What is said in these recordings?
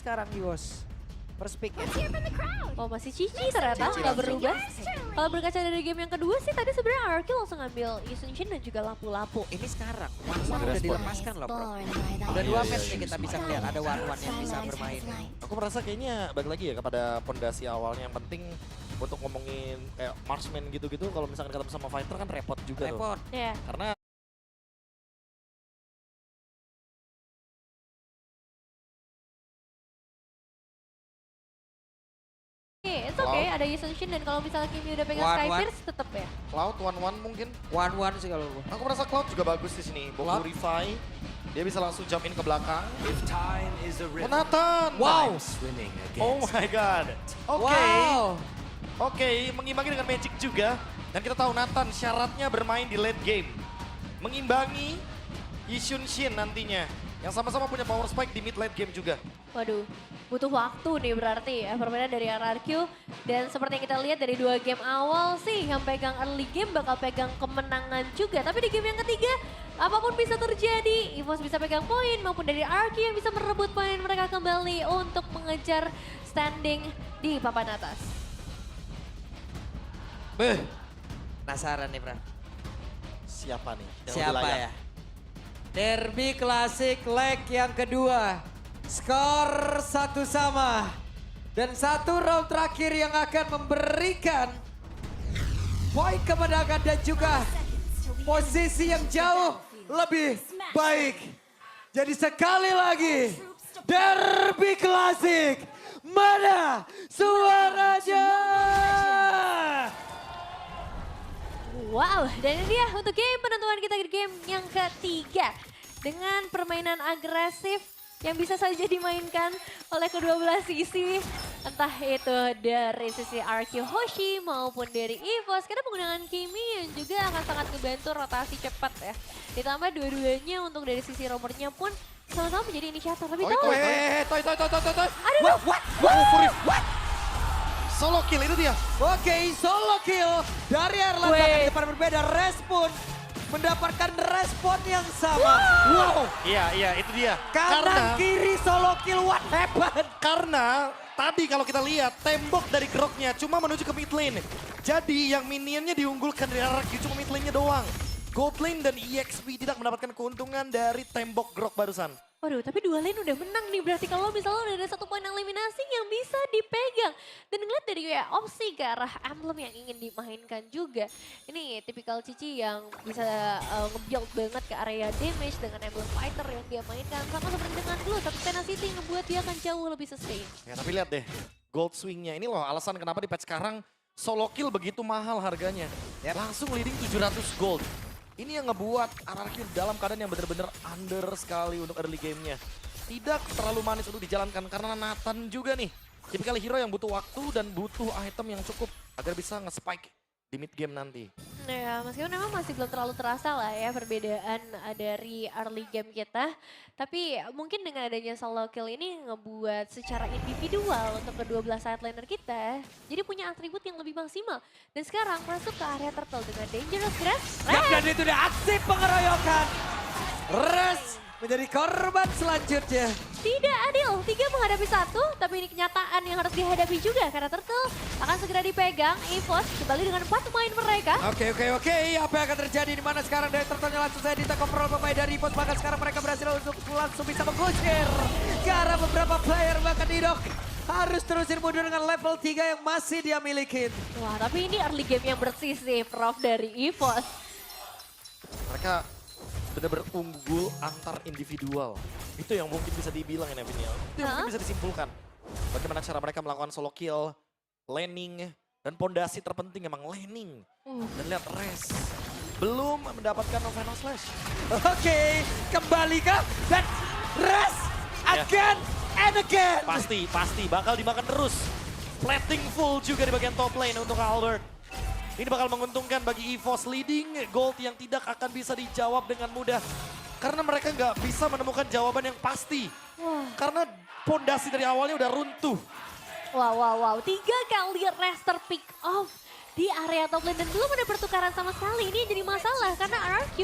sekarang Yos. First pick ya. Oh masih Cici ternyata nggak berubah. Kalau berkaca dari game yang kedua sih tadi sebenarnya Arky langsung ngambil Yusunshin dan juga lampu-lampu. Ini sekarang One udah dilepaskan loh bro. Udah 2 match nih kita bisa lihat ada One yang bisa bermain. Aku merasa kayaknya balik lagi ya kepada pondasi awalnya yang penting untuk ngomongin kayak marksman gitu-gitu kalau misalkan ketemu sama fighter kan repot juga tuh. Repot. Ya. Karena It's okay, ada Yusunshin dan kalau misalnya Kimi udah pegang One, Skyfierce tetep ya. Cloud 1-1 mungkin. One sih kalau gua. Aku merasa Cloud juga bagus di sini. Cloud. Purify. Dia bisa langsung jump in ke belakang. If time is a river, Nathan! Wow. I'm swimming Oh against my god. Oke. Wow. Oke, mengimbangi dengan Magic juga. Dan kita tahu Nathan syaratnya bermain di late game. Mengimbangi Yusunshin nantinya. Yang sama-sama punya power spike di mid late game juga. Waduh, butuh waktu nih berarti ya permainan dari RRQ. Dan seperti yang kita lihat dari 2 game awal sih yang pegang early game bakal pegang kemenangan juga. Tapi di game yang ketiga apapun bisa terjadi. EVOS bisa pegang poin maupun dari RRQ yang bisa merebut poin mereka kembali untuk mengejar standing di papan atas. Beh. Penasaran nih, Bro. Siapa nih? yang lebih Siapa layak? ya? Derby Klasik leg yang kedua. Skor 1 sama. Dan 1 round terakhir yang akan memberikan poin kemenangan dan juga posisi yang jauh lebih baik. Jadi sekali lagi Derby Klasik, mana suaranya? Wow, dan ini dia untuk game penentuan kita di game yang ketiga. Dengan permainan agresif yang bisa saja dimainkan oleh kedua belah sisi. Entah itu dari sisi RQ Hoshi maupun dari EVOS. Karena penggunaan Kimi yang juga akan sangat ngebantu rotasi cepat ya. Ditambah dua-duanya untuk dari sisi romernya pun sama-sama menjadi inisiator. Lebih tahu. Toy. Aduh, What? Solo kill itu dia. Oke, solo kill dari Erlan Wait. bahkan di depan berbeda. Respon mendapatkan respon yang sama. Wow. Iya, itu dia. Kanan kiri solo kill, what happened? Karena tadi kalau kita lihat tembok dari Groknya cuma menuju ke mid lane. Jadi yang minionnya diunggulkan dari RRQ cuma mid lane-nya doang. Gold lane dan EXP tidak mendapatkan keuntungan dari tembok Grok barusan. Waduh, tapi 2 lane udah menang nih. Berarti kalau misalnya udah ada 1 poin eliminasi yang bisa dipegang. Dan ngeliat dari ya, opsi ke arah emblem yang ingin dimainkan juga. Ini tipikal Cici yang bisa nge-build banget ke area damage dengan emblem fighter yang dia mainkan. Sama seperti dengan dulu, tapi Tenacity ngebuat dia akan jauh lebih sustain. Ya tapi lihat deh, gold swingnya ini loh alasan kenapa di patch sekarang solo kill begitu mahal harganya. Ya langsung leading 700 gold. Ini yang ngebuat RRQ dalam keadaan yang benar-benar under sekali untuk early game-nya. Tidak terlalu manis untuk dijalankan karena Nathan juga nih. Tipikal hero yang butuh waktu dan butuh item yang cukup agar bisa nge-spike di mid game nanti. Nah ya, meskipun memang masih belum terlalu terasa lah ya perbedaan dari early game kita. Tapi mungkin dengan adanya solo kill ini ngebuat secara individual untuk kedua belah side laner kita. Jadi punya atribut yang lebih maksimal. Dan sekarang masuk ke area turtle dengan Dangerous Grass. Dan itu udah aksi pengeroyokan. Res menjadi korban selanjutnya. Tidak adil, 3 menghadapi 1, tapi ini kenyataan yang harus dihadapi juga karena Turtle akan segera dipegang. EVOS kembali dengan 4 pemain mereka. Oke. Apa yang akan terjadi di mana sekarang dari Turtle-nya langsung saya di-take overall pemain dari EVOS. Bahkan sekarang mereka berhasil untuk langsung bisa menggusir. Karena beberapa player bahkan Didok harus terusin mundur dengan level 3 yang masih dia milikin. Wah, tapi ini early game yang bersih sih, Prof, dari EVOS. Mereka benar-benar unggul antar individual. Itu yang mungkin bisa dibilang ya Nevinial. Itu yang mungkin bisa disimpulkan. Bagaimana cara mereka melakukan solo kill, laning, dan pondasi terpenting emang laning. Dan lihat Res, belum mendapatkan final slash. Oke, kembali kah? Dan Res again and again. Pasti bakal dimakan terus. Plating full juga di bagian top lane untuk Albert. Ini bakal menguntungkan bagi EVOS leading gold yang tidak akan bisa dijawab dengan mudah. Karena mereka nggak bisa menemukan jawaban yang pasti. Karena pondasi dari awalnya udah runtuh. Wow. 3 kali Rester pick off di area top lane dan belum ada pertukaran sama sekali. Ini jadi masalah karena RRQ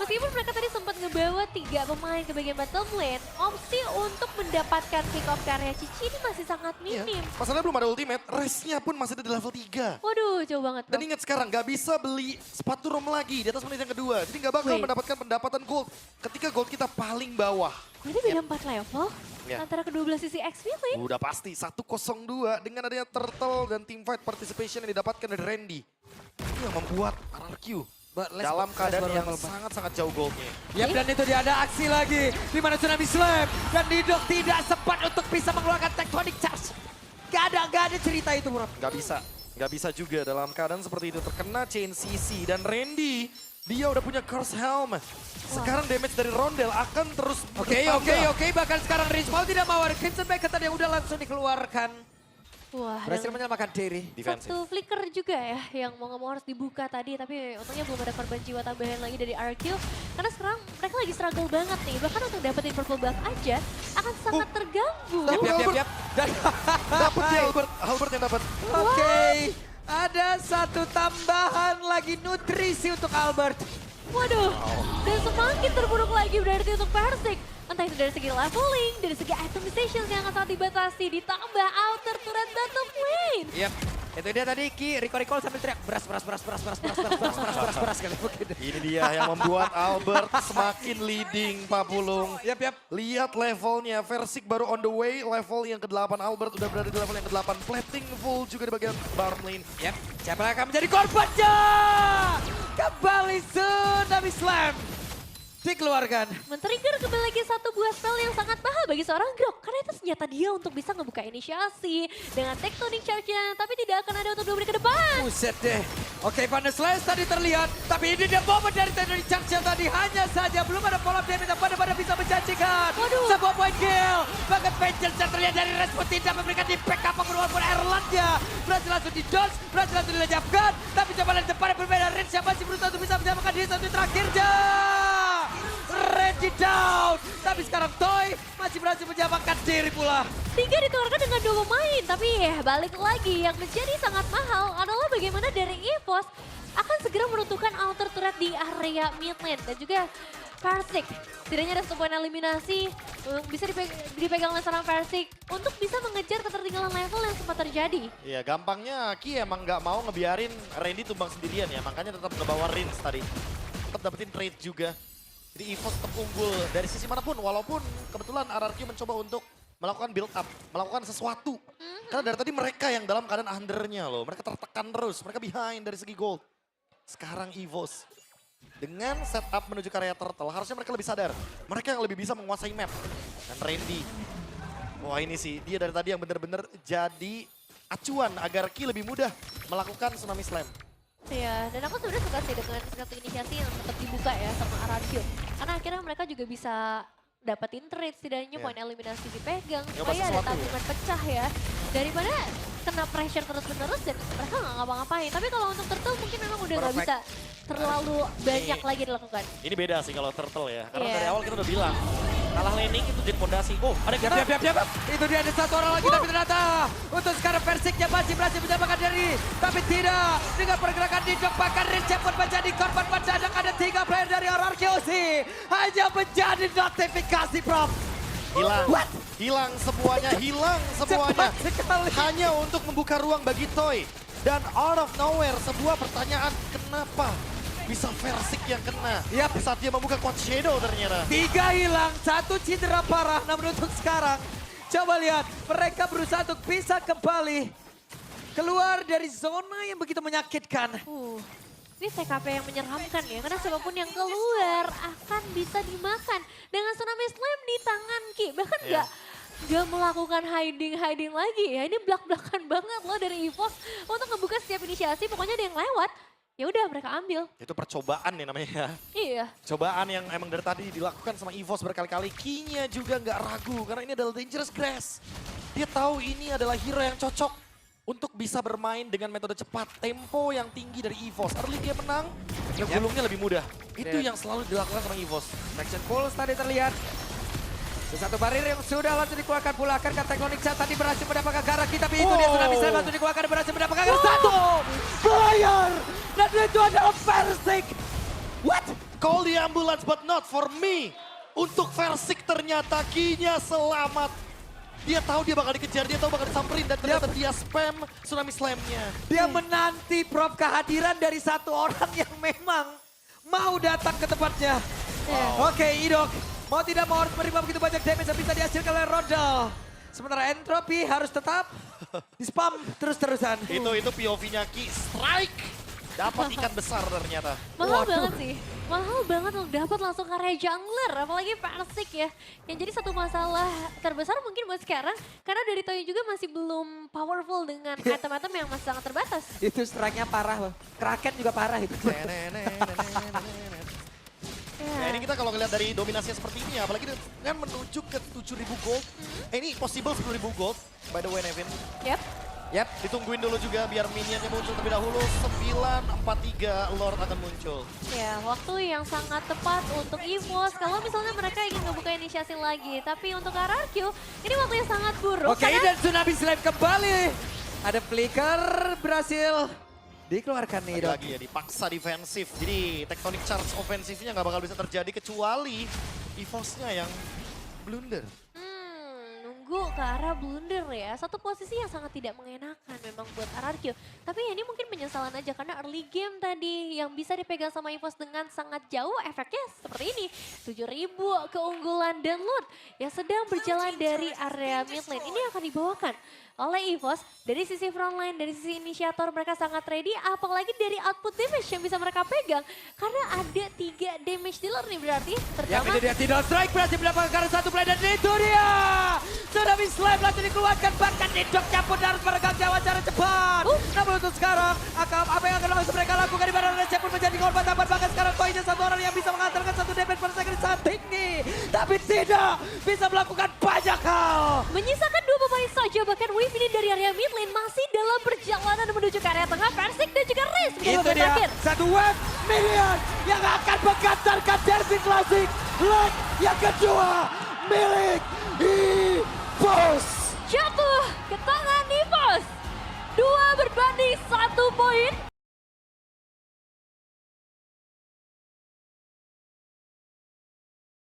meskipun mereka tadi sempat ngebawa 3 pemain ke bagian bottom lane, opsi untuk mendapatkan pick off ke area Cici ini masih sangat minim. Masalahnya belum ada ultimate, race-nya pun masih ada di level 3. Waduh, jauh banget Dan bro. ingat sekarang nggak bisa beli sepatu rom lagi di atas menit yang kedua. Jadi nggak bakal Wait. mendapatkan pendapatan gold ketika gold kita paling bawah. Berarti beda 4 level Ya. antara kedua belah sisi X-Feeling. Udah pasti 1-0-2 dengan adanya Turtle dan teamfight participation yang didapatkan dari Randy. Ini yang membuat RRQ dalam keadaan yang sangat-sangat jauh goldnya. Yap, dan itu dia ada aksi lagi. Di mana Tsunami Slam. Dan Nidok tidak sempat untuk bisa mengeluarkan Tectonic Charge. Gak ada cerita itu, bro. Nggak bisa juga dalam keadaan seperti itu. Terkena Chain CC dan Randy, dia udah punya Curse Helm. Sekarang damage dari Rondel akan terus Oke. bertambah. Bahkan sekarang Rizmal tidak mau ada Crimson Packet tadi yang udah langsung dikeluarkan. Wah, Berhasil dan menyelamatkan diri. Defensif. satu flicker juga ya yang mau nggak mau harus dibuka tadi, tapi untungnya belum ada korban jiwa tambahan lagi dari RQ karena sekarang mereka lagi struggle banget nih, bahkan untuk dapetin purple buff aja akan sangat terganggu. Yap. Dan Dapat dia Albert yang dapat. Oke, ada satu tambahan lagi nutrisi untuk Albert. Waduh, dan semakin terburuk lagi berarti untuk Persik. Entah itu dari segi leveling, dari segi itemization yang akan sangat dibatasi, ditambah outer turret bottom lane. Yap, itu dia tadi Ki, recall sambil teriak beras kali begitu. Ini dia yang membuat Albert semakin leading, Pak Pulung. Yap. Lihat levelnya, Versik baru on the way, level yang ke-8 Albert udah berada di level yang ke-8. Plating full juga di bagian bottom lane. Yap, siapa yang akan menjadi korbannya? Kembali Tsunami Slam dikeluarkan. Men-trigger kembali lagi satu buah spell yang sangat mahal bagi seorang Grok. Karena itu senjata dia untuk bisa ngebuka inisiasi dengan Tectonic Charge-nya. Tapi tidak akan ada untuk 2 menit ke depan. Buset deh. Oke, Van der Slash tadi terlihat. Tapi ini dia momen dari Tectonic Charge yang tadi. Hanya saja belum ada follow-up damage yang pada bisa menjanjikan. Waduh. Sebuah point kill. Bahkan Vengeance yang terlihat dari Respon tidak memberikan impact apapun walaupun Erlandnya. Berhasil langsung di dodge, berhasil langsung dilejapkan. Tapi coba lihat depan yang berbeda. Range yang masih berusaha untuk bisa menyamakan diri satu terakhirnya. Reggie down. Tapi sekarang Toy masih berhasil menyamakan diri pula. 3 dikeluarkan dengan 2 pemain, tapi balik lagi yang menjadi sangat mahal adalah bagaimana dari EVOS akan segera meruntuhkan outer turret di area mid lane dan juga Persik. Setidaknya ada 1 poin eliminasi bisa dipegang oleh seorang Persik untuk bisa mengejar ketertinggalan level yang sempat terjadi. Iya, gampangnya Ki emang nggak mau ngebiarin Randy tumbang sendirian ya, makanya tetap ngebawa Rins tadi. Tetap dapetin trade juga. Jadi EVOS tetap unggul dari sisi manapun, walaupun kebetulan RRQ mencoba untuk melakukan build up, melakukan sesuatu. Karena dari tadi mereka yang dalam keadaan undernya loh, mereka tertekan terus, mereka behind dari segi gold. Sekarang EVOS dengan setup menuju ke area turtle, harusnya mereka lebih sadar. Mereka yang lebih bisa menguasai map. Dan Randy, wah ini sih, dia dari tadi yang benar-benar jadi acuan agar Ki lebih mudah melakukan Tsunami Slam. Iya, dan aku sebenarnya suka sih dengan satu inisiasi yang tetap dibuka ya sama RRQ. Karena akhirnya mereka juga bisa dapetin trade, setidaknya poin eliminasi dipegang. Nyoba Supaya ada sesuatu ya. tabungan pecah ya. Daripada kena pressure terus-menerus dan mereka nggak ngapa-ngapain. Tapi kalau untuk Turtle mungkin memang udah nggak bisa terlalu banyak lagi dilakukan. Ini beda sih kalau turtle ya, karena Iya. dari awal kita udah bilang, kalah laning itu jadi pondasi. Oh, ada kita. Yap. Itu dia ada satu orang lagi tapi ternyata untuk sekarang Persiknya masih berhasil menyamakan diri. Tapi tidak dengan pergerakan Nidok bahkan Rince pun menjadi korban mendadak ada 3 player dari RRQC. Hanya menjadi notifikasi Prof. Hilang semuanya. Cepat sekali. Hanya untuk membuka ruang bagi Toy. Dan out of nowhere sebuah pertanyaan, kenapa bisa Versik yang kena? Yap. Saat dia membuka Quad Shadow ternyata. 3 hilang, 1 cedera parah. Namun untuk sekarang, coba lihat mereka berusaha untuk bisa kembali keluar dari zona yang begitu menyakitkan. Ini TKP yang menyeramkan ya, karena siapapun yang keluar akan bisa dimakan dengan Tsunami Slam di tangan Ki. Bahkan nggak melakukan hiding lagi ya. Ini belak-belakan banget loh dari EVOS untuk ngebuka setiap inisiasi. Pokoknya ada yang lewat, ya udah mereka ambil. Itu percobaan ya namanya. Iya. Cobaan yang emang dari tadi dilakukan sama EVOS berkali-kali. Kinya juga nggak ragu karena ini adalah Dangerous Grass. Dia tahu ini adalah hero yang cocok untuk bisa bermain dengan metode cepat. Tempo yang tinggi dari EVOS. Early dia menang, ngegulungnya lebih mudah. Itu yang selalu dilakukan sama EVOS. Section Pulse tadi terlihat. Satu barir yang sudah langsung dikeluarkan pula. Akankah Teknonik Chat tadi berhasil mendapatkan Garaki. Tapi itu dia sudah bisa langsung dikeluarkan berhasil mendapatkan satu player. Dan itu adalah Versik. What? Call the ambulance but not for me. Untuk Versik ternyata Kinya selamat. Dia tahu dia bakal dikejar, dia tahu bakal disamperin. Dan ternyata dia spam Tsunami Slam-nya. Dia menanti Prof kehadiran dari satu orang yang memang mau datang ke tempatnya. Oke, Idok. Mau tidak mau harus menerima begitu banyak damage yang bisa dihasilkan oleh Rodel. Sementara Entropy harus tetap di-spam terus-terusan. Itu POV-nya Ki, strike. Dapat ikan besar ternyata. Mahal banget sih. Mahal banget untuk dapat langsung karya jungler. Apalagi Versik ya. Yang jadi satu masalah terbesar mungkin buat sekarang. Karena dari Toyo juga masih belum powerful dengan item-item yang masih sangat terbatas. Itu strike-nya parah loh. Kraken juga parah itu. Nah ini kita kalau ngeliat dari dominasinya seperti ini ya, apalagi dengan menuju ke 7.000 gold. Ini possible 10.000 gold, by the way Nevin. Yap. Ditungguin dulu juga biar minionnya muncul terlebih dahulu. 943 Lord akan muncul. Ya, waktu yang sangat tepat untuk EVOS. Kalau misalnya mereka ingin ngebuka inisiasi lagi. Tapi untuk RRQ, ini waktu yang sangat buruk. Oke, dan Tsunami Slam kembali. Ada flicker berhasil dikeluarkan nih, Dok. Lagi ya dipaksa defensif. Jadi Tectonic Charge ofensifnya nggak bakal bisa terjadi kecuali EVOS-nya yang blunder. Nunggu ke arah blunder ya. Satu posisi yang sangat tidak mengenakan memang buat RRQ. Tapi ya ini mungkin penyesalan aja karena early game tadi yang bisa dipegang sama EVOS dengan sangat jauh efeknya seperti ini. 7.000 keunggulan dan loot yang sedang berjalan dari area mid lane. Ini akan dibawakan oleh EVOS dari sisi frontline, dari sisi inisiator mereka sangat ready. Apalagi dari output damage yang bisa mereka pegang. Karena ada 3 damage dealer nih berarti. Yang ini dia tidak strike berhasil mendapatkan karena satu play dan itu dia. Tsunami Slam langsung dikeluarkan bahkan Nidoknya pun harus meregang nyawa secara cepat. Namun untuk sekarang apa yang akan langsung mereka lakukan di mana Recep pun menjadi korban tambahan bahkan sekarang Toynya satu orang yang bisa mengantarkan satu damage per second saat tinggi. Tapi tidak bisa melakukan banyak hal. Menyisakan 2 pemain saja bahkan Wave ini dari area mid lane masih dalam perjalanan menuju ke area tengah. Versik dan juga Riz. Itu dia satu wave minion yang akan mengantarkan Derby Classic. Leg yang kedua milik EVOS. Jatuh ke tangan EVOS. 2 berbanding 1 poin.